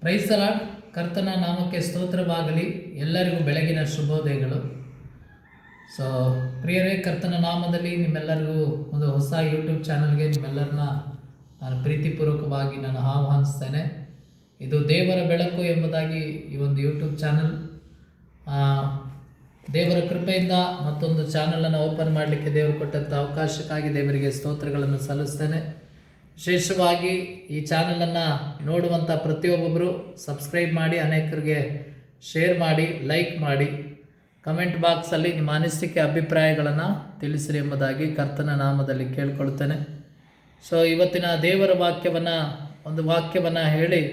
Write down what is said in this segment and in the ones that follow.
Price the lord. ಕರ್ತನ ನಾಮಕ್ಕೆ ಸ್ತೋತ್ರವಾಗಲಿ. ಎಲ್ಲರಿಗೂ ಬೆಳಗಿನ ಶುಭೋದಯಗಳು. ಸೊ ಪ್ರಿಯರೇ, ಕರ್ತನ ನಾಮದಲ್ಲಿ ನಿಮ್ಮೆಲ್ಲರಿಗೂ ಒಂದು ಹೊಸ ಯೂಟ್ಯೂಬ್ ಚಾನಲ್ಗೆ ನಿಮ್ಮೆಲ್ಲರನ್ನ ನಾನು ಪ್ರೀತಿಪೂರ್ವಕವಾಗಿ ಆಹ್ವಾನಿಸ್ತೇನೆ. ಇದು ದೇವರ ಬೆಳಕು ಎಂಬುದಾಗಿ ಈ ಒಂದು ಯೂಟ್ಯೂಬ್ ಚಾನಲ್. ದೇವರ ಕೃಪೆಯಿಂದ ಮತ್ತೊಂದು ಚಾನಲನ್ನು ಓಪನ್ ಮಾಡಲಿಕ್ಕೆ ದೇವರು ಕೊಟ್ಟಂಥ ಅವಕಾಶಕ್ಕಾಗಿ ದೇವರಿಗೆ ಸ್ತೋತ್ರಗಳನ್ನು ಸಲ್ಲಿಸ್ತೇನೆ. ವಿಶೇಷವಾಗಿ ಈ ಚಾನಲನ್ನು ನೋಡುವಂಥ ಪ್ರತಿಯೊಬ್ಬೊಬ್ಬರು ಸಬ್ಸ್ಕ್ರೈಬ್ ಮಾಡಿ, ಅನೇಕರಿಗೆ ಶೇರ್ ಮಾಡಿ, ಲೈಕ್ ಮಾಡಿ, ಕಮೆಂಟ್ ಬಾಕ್ಸಲ್ಲಿ ನಿಮ್ಮ ಅನಿಸಿಕೆ ಅಭಿಪ್ರಾಯಗಳನ್ನು ತಿಳಿಸಿರಿ ಎಂಬುದಾಗಿ ಕರ್ತನ ನಾಮದಲ್ಲಿ ಕೇಳ್ಕೊಳ್ತೇನೆ. ಸೊ ಇವತ್ತಿನ ದೇವರ ಒಂದು ವಾಕ್ಯವನ್ನು ಹೇಳಿ,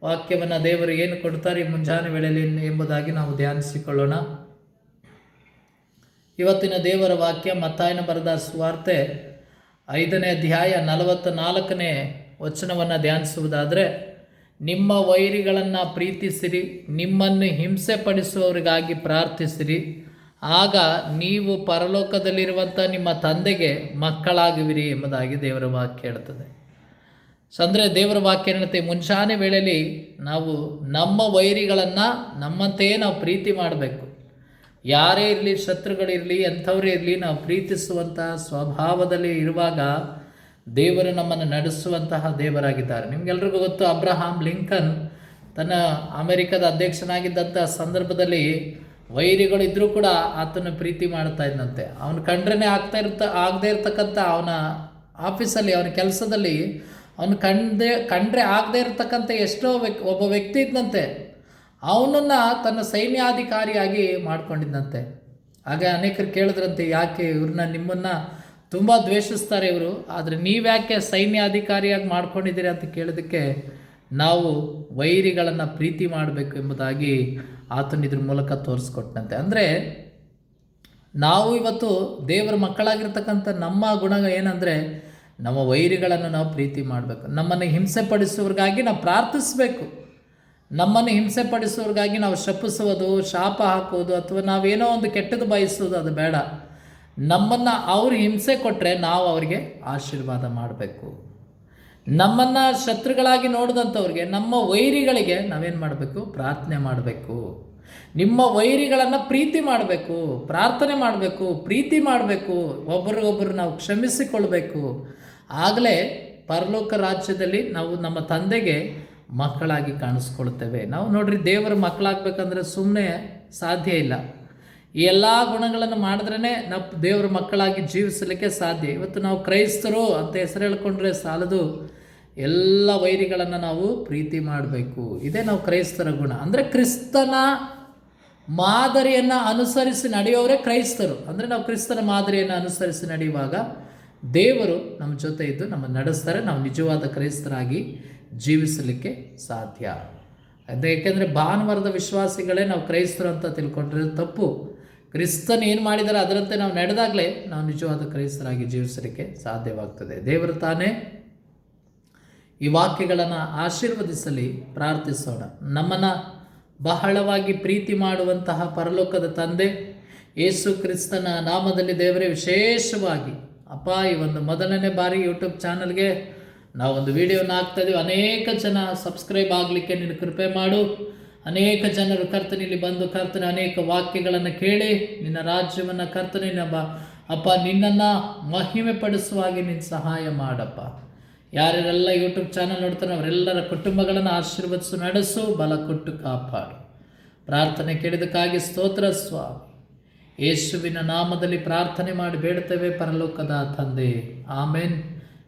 ವಾಕ್ಯವನ್ನು ದೇವರು ಏನು ಕೊಡ್ತಾರೆ ಮುಂಜಾನೆ ವೇಳೆಯಲ್ಲಿ ಎಂಬುದಾಗಿ ನಾವು ಧ್ಯಾನಿಸಿಕೊಳ್ಳೋಣ. ಇವತ್ತಿನ ದೇವರ ವಾಕ್ಯ ಮತ್ತಾಯನ ಬರೆದ ಸುವಾರ್ತೆ 5ನೇ ಅಧ್ಯಾಯ 44ನೇ ವಚನವನ್ನು ಧ್ಯಾನಿಸುವುದಾದರೆ, ನಿಮ್ಮ ವೈರಿಗಳನ್ನು ಪ್ರೀತಿಸಿರಿ, ನಿಮ್ಮನ್ನು ಹಿಂಸೆ ಪಡಿಸುವವರಿಗಾಗಿ ಪ್ರಾರ್ಥಿಸಿರಿ, ಆಗ ನೀವು ಪರಲೋಕದಲ್ಲಿರುವಂಥ ನಿಮ್ಮ ತಂದೆಗೆ ಮಕ್ಕಳಾಗುವಿರಿ ಎಂಬುದಾಗಿ ದೇವರ ವಾಕ್ಯ ಹೇಳ್ತದೆ. ಅಂದರೆ ದೇವರ ವಾಕ್ಯ ಹೇಳುತ್ತೆ, ಮುಂಜಾನೆ ವೇಳೆಯಲ್ಲಿ ನಾವು ನಮ್ಮ ವೈರಿಗಳನ್ನು ನಮ್ಮಂತೆಯೇ ನಾವು ಪ್ರೀತಿ ಮಾಡಬೇಕು. ಯಾರೇ ಇರಲಿ, ಶತ್ರುಗಳಿರಲಿ, ಎಂಥವರೇ ಇರಲಿ, ನಾವು ಪ್ರೀತಿಸುವಂತಹ ಸ್ವಭಾವದಲ್ಲಿ ಇರುವಾಗ ದೇವರು ನಮ್ಮನ್ನು ನಡೆಸುವಂತಹ ದೇವರಾಗಿದ್ದಾರೆ. ನಿಮಗೆಲ್ರಿಗೂ ಗೊತ್ತು, ಅಬ್ರಹಾಂ ಲಿಂಕನ್ ತನ್ನ ಅಮೆರಿಕದ ಅಧ್ಯಕ್ಷನಾಗಿದ್ದಂಥ ಸಂದರ್ಭದಲ್ಲಿ ವೈರಿಗಳಿದ್ದರೂ ಕೂಡ ಆತನ ಪ್ರೀತಿ ಮಾಡ್ತಾ ಇದ್ದಂತೆ. ಅವನು ಕಂಡ್ರೇ ಆಗದೇ ಇರತಕ್ಕಂಥ ಅವನ ಆಫೀಸಲ್ಲಿ, ಅವನ ಕೆಲಸದಲ್ಲಿ ಅವನು ಕಂಡ್ರೆ ಆಗದೇ ಇರತಕ್ಕಂಥ ಒಬ್ಬ ವ್ಯಕ್ತಿ ಇದ್ದಂತೆ. ಅವನನ್ನು ತನ್ನ ಸೈನ್ಯಾಧಿಕಾರಿಯಾಗಿ ಮಾಡ್ಕೊಂಡಿದ್ದಂತೆ. ಹಾಗೆ ಅನೇಕರು ಕೇಳಿದ್ರಂತೆ, ಯಾಕೆ ನಿಮ್ಮನ್ನು ತುಂಬ ದ್ವೇಷಿಸ್ತಾರೆ ಇವರು, ಆದರೆ ನೀವ್ಯಾಕೆ ಸೈನ್ಯಾಧಿಕಾರಿಯಾಗಿ ಮಾಡ್ಕೊಂಡಿದ್ದೀರಿ ಅಂತ ಕೇಳೋದಕ್ಕೆ, ನಾವು ವೈರಿಗಳನ್ನು ಪ್ರೀತಿ ಮಾಡಬೇಕು ಎಂಬುದಾಗಿ ಆತನ ಇದ್ರ ಮೂಲಕ ತೋರಿಸ್ಕೊಟ್ಟಂತೆ. ಅಂದರೆ ನಾವು ಇವತ್ತು ದೇವರ ಮಕ್ಕಳಾಗಿರ್ತಕ್ಕಂಥ ನಮ್ಮ ಗುಣ ಏನಂದರೆ, ನಮ್ಮ ವೈರಿಗಳನ್ನು ನಾವು ಪ್ರೀತಿ ಮಾಡಬೇಕು. ನಮ್ಮನ್ನು ಹಿಂಸೆ ಪಡಿಸುವವ್ರಿಗಾಗಿ ನಾವು ಪ್ರಾರ್ಥಿಸಬೇಕು. ನಮ್ಮನ್ನು ಹಿಂಸೆ ಪಡಿಸೋರಿಗಾಗಿ ನಾವು ಶಪಿಸುವುದು, ಶಾಪ ಹಾಕುವುದು, ಅಥವಾ ನಾವೇನೋ ಒಂದು ಕೆಟ್ಟದ್ದು ಬಯಸುವುದು ಅದು ಬೇಡ. ನಮ್ಮನ್ನು ಅವರು ಹಿಂಸೆ ಕೊಟ್ಟರೆ ನಾವು ಅವರಿಗೆ ಆಶೀರ್ವಾದ ಮಾಡಬೇಕು. ನಮ್ಮನ್ನು ಶತ್ರುಗಳಾಗಿ ನೋಡಿದಂಥವ್ರಿಗೆ, ನಮ್ಮ ವೈರಿಗಳಿಗೆ ನಾವೇನು ಮಾಡಬೇಕು? ಪ್ರಾರ್ಥನೆ ಮಾಡಬೇಕು. ನಿಮ್ಮ ವೈರಿಗಳನ್ನು ಪ್ರೀತಿ ಮಾಡಬೇಕು, ಪ್ರಾರ್ಥನೆ ಮಾಡಬೇಕು, ಪ್ರೀತಿ ಮಾಡಬೇಕು, ಒಬ್ಬರಿಗೊಬ್ಬರು ನಾವು ಕ್ಷಮಿಸಿಕೊಳ್ಬೇಕು. ಆಗಲೇ ಪರಲೋಕ ರಾಜ್ಯದಲ್ಲಿ ನಾವು ನಮ್ಮ ತಂದೆಗೆ ಮಕ್ಕಳಾಗಿ ಕಾಣಿಸ್ಕೊಳ್ತೇವೆ. ನಾವು ನೋಡ್ರಿ, ದೇವರ ಮಕ್ಕಳಾಗಬೇಕಂದ್ರೆ ಸುಮ್ಮನೆ ಸಾಧ್ಯ ಇಲ್ಲ. ಈ ಎಲ್ಲ ಗುಣಗಳನ್ನು ಮಾಡಿದ್ರೇ ನಾವು ದೇವರ ಮಕ್ಕಳಾಗಿ ಜೀವಿಸಲಿಕ್ಕೆ ಸಾಧ್ಯ. ಇವತ್ತು ನಾವು ಕ್ರೈಸ್ತರು ಅಂತ ಹೆಸರು ಹೇಳ್ಕೊಂಡ್ರೆ ಸಾಲದು, ಎಲ್ಲ ವೈರಿಗಳನ್ನು ನಾವು ಪ್ರೀತಿ ಮಾಡಬೇಕು. ಇದೇ ನಾವು ಕ್ರೈಸ್ತರ ಗುಣ. ಅಂದರೆ ಕ್ರಿಸ್ತನ ಮಾದರಿಯನ್ನು ಅನುಸರಿಸಿ ನಡೆಯೋರೇ ಕ್ರೈಸ್ತರು. ಅಂದರೆ ನಾವು ಕ್ರಿಸ್ತನ ಮಾದರಿಯನ್ನು ಅನುಸರಿಸಿ ನಡೆಯುವಾಗ ದೇವರು ನಮ್ಮ ಜೊತೆ ಇದ್ದು ನಮ್ಮನ್ನು ನಡೆಸ್ತಾರೆ. ನಾವು ನಿಜವಾದ ಕ್ರೈಸ್ತರಾಗಿ ಜೀವಿಸಲಿಕ್ಕೆ ಸಾಧ್ಯ. ಅದೇ ಏಕೆಂದರೆ ಭಾನುವಾರದ ವಿಶ್ವಾಸಿಗಳೇ ನಾವು ಕ್ರೈಸ್ತರು ಅಂತ ತಿಳ್ಕೊಂಡ್ರೆ ತಪ್ಪು. ಕ್ರಿಸ್ತನ್ ಏನು ಮಾಡಿದ್ದಾರೆ ಅದರಂತೆ ನಾವು ನಡೆದಾಗಲೇ ನಾವು ನಿಜವಾದ ಕ್ರೈಸ್ತರಾಗಿ ಜೀವಿಸಲಿಕ್ಕೆ ಸಾಧ್ಯವಾಗ್ತದೆ. ದೇವರು ತಾನೇ ಈ ವಾಕ್ಯಗಳನ್ನು ಆಶೀರ್ವದಿಸಲಿ. ಪ್ರಾರ್ಥಿಸೋಣ. ನಮ್ಮನ್ನು ಬಹಳವಾಗಿ ಪ್ರೀತಿ ಮಾಡುವಂತಹ ಪರಲೋಕದ ತಂದೆ, ಯೇಸು ಕ್ರಿಸ್ತನ ನಾಮದಲ್ಲಿ ದೇವರೇ, ವಿಶೇಷವಾಗಿ ಅಪ್ಪ, ಈ ಒಂದು ಮೊದಲನೇ ಬಾರಿ ಯೂಟ್ಯೂಬ್ ಚಾನಲ್ಗೆ ನಾವೊಂದು ವಿಡಿಯೋನ ಹಾಕ್ತಾಯಿದ್ದೀವಿ. ಅನೇಕ ಜನ ಸಬ್ಸ್ಕ್ರೈಬ್ ಆಗಲಿಕ್ಕೆ ನೀನು ಕೃಪೆ ಮಾಡು. ಅನೇಕ ಜನರು ಕರ್ತನಲ್ಲಿ ಬಂದು ಕರ್ತನ ಅನೇಕ ವಾಕ್ಯಗಳನ್ನು ಕೇಳಿ ನಿನ್ನ ರಾಜ್ಯವನ್ನು ಕರ್ತನ ಅಪ್ಪ ನಿನ್ನನ್ನು ಮಹಿಮೆ ಪಡಿಸುವಾಗಿ ನೀನು ಸಹಾಯ ಮಾಡಪ್ಪ. ಯಾರ್ಯಾರೆಲ್ಲ ಯೂಟ್ಯೂಬ್ ಚಾನಲ್ ನೋಡ್ತಾರೆ ಅವರೆಲ್ಲರ ಕುಟುಂಬಗಳನ್ನು ಆಶೀರ್ವದಿಸು, ನಡೆಸು, ಬಲ ಕೊಟ್ಟು ಕಾಪಾಡು. ಪ್ರಾರ್ಥನೆ ಕೇಳಿದಕ್ಕಾಗಿ ಸ್ತೋತ್ರ ಸ್ವಾಮಿ. ಯೇಸುವಿನ ನಾಮದಲ್ಲಿ ಪ್ರಾರ್ಥನೆ ಮಾಡಿ ಬೇಡ್ತೇವೆ ಪರಲೋಕದ ತಂದೆ. ಆಮೇನ್.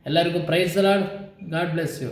ಎಲ್ಲರಿಗೂ praise the Lord. God bless you.